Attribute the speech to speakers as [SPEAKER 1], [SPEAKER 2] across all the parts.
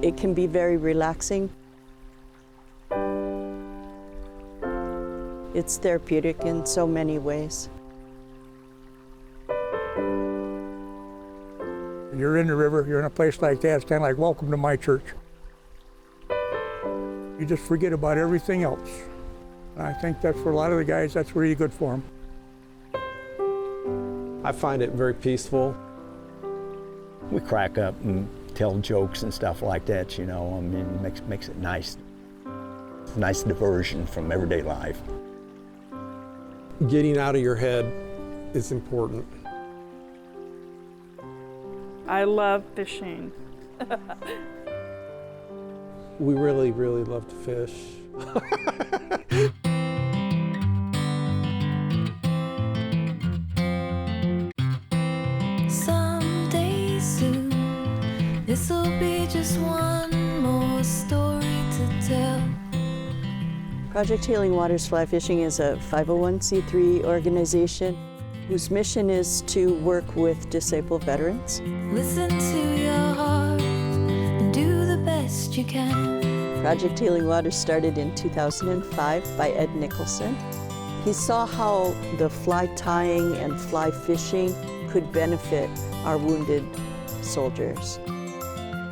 [SPEAKER 1] It can be very relaxing. It's therapeutic in so many ways.
[SPEAKER 2] You're in the river, you're in a place like that, it's kind of like welcome to my church. You just forget about everything else. And I think that for a lot of the guys, that's really good for them.
[SPEAKER 3] I find it very peaceful.
[SPEAKER 4] We crack up and tell jokes and stuff like that, you know. I mean, it makes it nice. It's a nice diversion from everyday life.
[SPEAKER 3] Getting out of your head is important.
[SPEAKER 5] I love fishing.
[SPEAKER 3] We really, really love to fish.
[SPEAKER 6] Someday soon, this'll be just one more story to tell.
[SPEAKER 1] Project Healing Waters Fly Fishing is a 501c3 organization whose mission is to work with disabled veterans.
[SPEAKER 6] Listen to your heart and do the best you can.
[SPEAKER 1] Project Healing Waters started in 2005 by Ed Nicholson. He saw how the fly tying and fly fishing could benefit our wounded soldiers.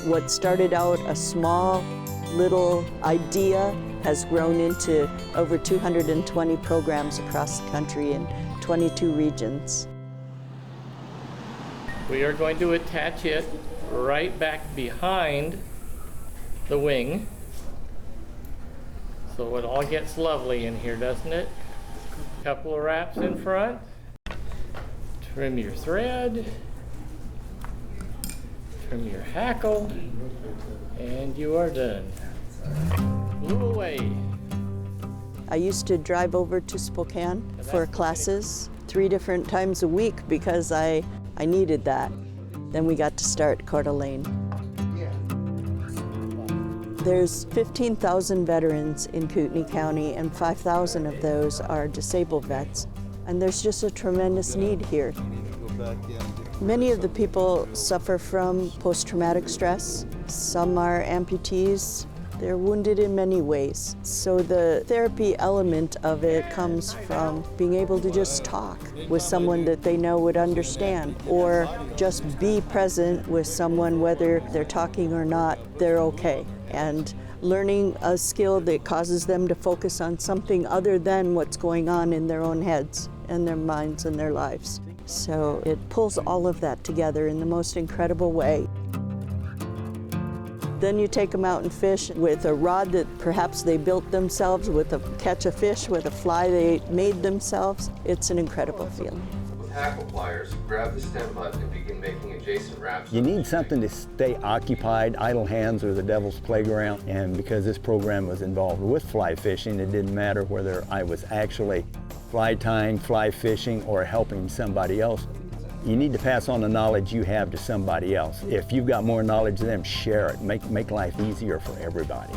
[SPEAKER 1] What started out a small little idea has grown into over 220 programs across the country in 22 regions.
[SPEAKER 7] We are going to attach it right back behind the wing. So it all gets lovely in here, doesn't it? Couple of wraps in front. Trim your thread. Trim your hackle. And you are done. Blew away.
[SPEAKER 1] I used to drive over to Spokane for classes 3 different times a week because I needed that. Then we got to start Coeur d'Alene. There's 15,000 veterans in Kootenai County, and 5,000 of those are disabled vets. And there's just a tremendous need here. Many of the people suffer from post-traumatic stress. Some are amputees. They're wounded in many ways. So the therapy element of it comes from being able to just talk with someone that they know would understand, or just be present with someone, whether they're talking or not, they're okay. And learning a skill that causes them to focus on something other than what's going on in their own heads and their minds and their lives. So it pulls all of that together in the most incredible way. Then you take them out and fish with a rod that perhaps they built themselves, catch a fish with a fly they made themselves. It's an incredible feeling.
[SPEAKER 8] With hackle pliers, grab the stem butt and begin making adjacent wraps.
[SPEAKER 4] You need something to stay occupied. Idle hands are the devil's playground. And because this program was involved with fly fishing, it didn't matter whether I was actually fly tying, fly fishing, or helping somebody else. You need to pass on the knowledge you have to somebody else. If you've got more knowledge than them, share it. Make life easier for everybody.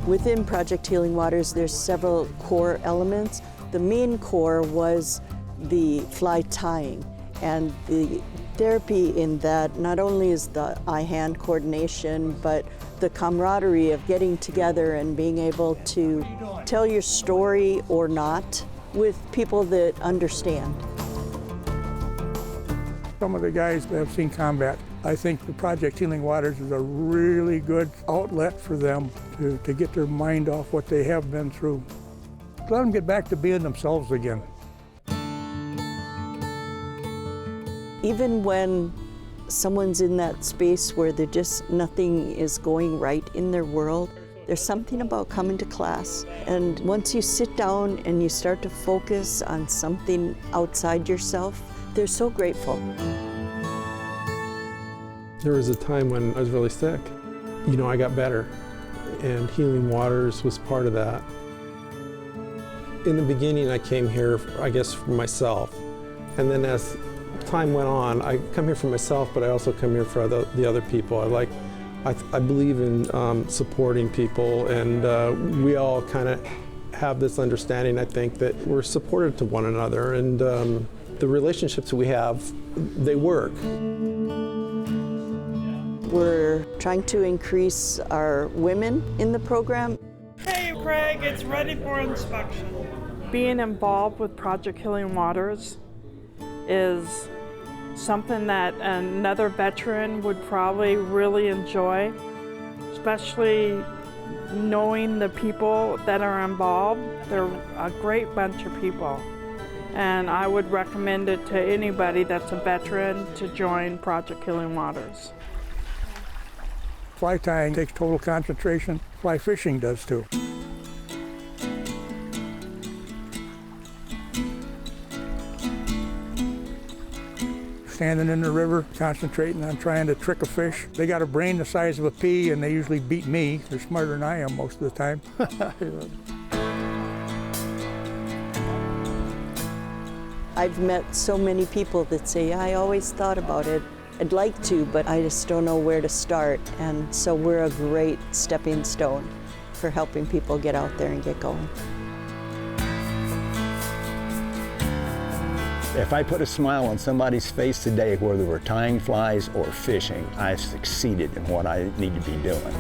[SPEAKER 1] Within Project Healing Waters, there's several core elements. The main core was the fly tying, and the therapy in that not only is the eye-hand coordination, but the camaraderie of getting together and being able to tell your story or not with people that understand.
[SPEAKER 2] Some of the guys that have seen combat, I think the Project Healing Waters is a really good outlet for them to get their mind off what they have been through. Let them get back to being themselves again.
[SPEAKER 1] Even when someone's in that space where nothing is going right in their world, there's something about coming to class, and once you sit down and you start to focus on something outside yourself, they're so grateful.
[SPEAKER 3] There was a time when I was really sick. You know, I got better, and Healing Waters was part of that. In the beginning, I came here, I guess, for myself, and then as time went on, I come here for myself, but I also come here for the other people. I believe in supporting people, and we all kind of have this understanding, I think, that we're supportive to one another, and the relationships we have, they work.
[SPEAKER 1] We're trying to increase our women in the program.
[SPEAKER 5] Hey Craig, it's ready for inspection. Being involved with Project Healing Waters is something that another veteran would probably really enjoy, especially knowing the people that are involved. They're a great bunch of people. And I would recommend it to anybody that's a veteran to join Project Healing Waters.
[SPEAKER 2] Fly tying takes total concentration. Fly fishing does too. Standing in the river, concentrating on trying to trick a fish. They got a brain the size of a pea and they usually beat me. They're smarter than I am most of the time.
[SPEAKER 1] I've met so many people that say, I always thought about it. I'd like to, but I just don't know where to start. And so we're a great stepping stone for helping people get out there and get going.
[SPEAKER 4] If I put a smile on somebody's face today, whether we're tying flies or fishing, I've succeeded in what I need to be doing.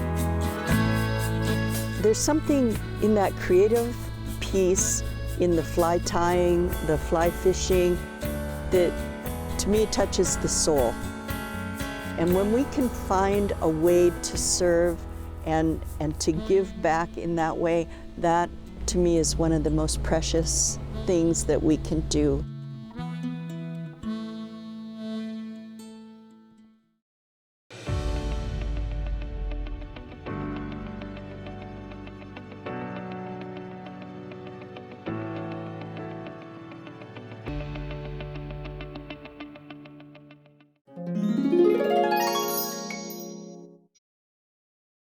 [SPEAKER 1] There's something in that creative piece, in the fly tying, the fly fishing, that to me touches the soul. And when we can find a way to serve and to give back in that way, that to me is one of the most precious things that we can do.